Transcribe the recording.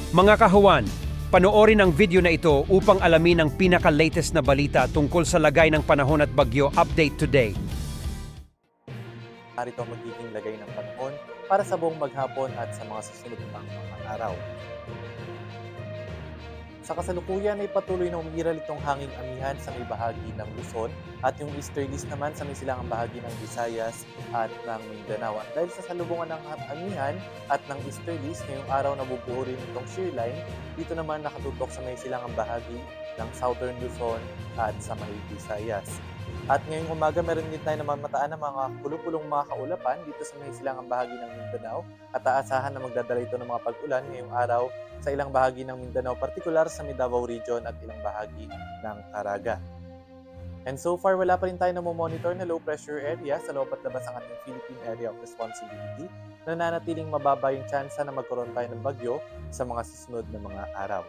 Mga kahuwan, panoorin ang video na ito upang alamin ang pinaka-latest na balita tungkol sa lagay ng panahon at bagyo update today. Narito ang magiging lagay ng panahon para sa buong maghapon at sa mga susunod pang mga araw. Sa kasalukuyan ay patuloy na umiiral itong hanging amihan sa may bahagi ng Luzon at yung easterlies naman sa may silangang bahagi ng Visayas at ng Mindanao. At dahil sa salubungan ng amihan at ng easterlies, ngayong araw nabubuo rin itong shear line. Dito naman nakatutok sa may silangang bahagi ng Southern Luzon at sa may Visayas. At ngayong umaga meron din tayo namamataan ng mga kulupulong mga kaulapan dito sa may silangang bahagi ng Mindanao at aasahan na magdadala ito ng mga pag-ulan ngayong araw sa ilang bahagi ng Mindanao, partikular sa Davao Region at ilang bahagi ng Caraga. And so far, wala pa rin tayo monitor na low pressure area sa loob at labas ng ating Philippine Area of Responsibility na nanatiling mababa yung tsansa na magkaroon tayo ng bagyo sa mga susunod na mga araw.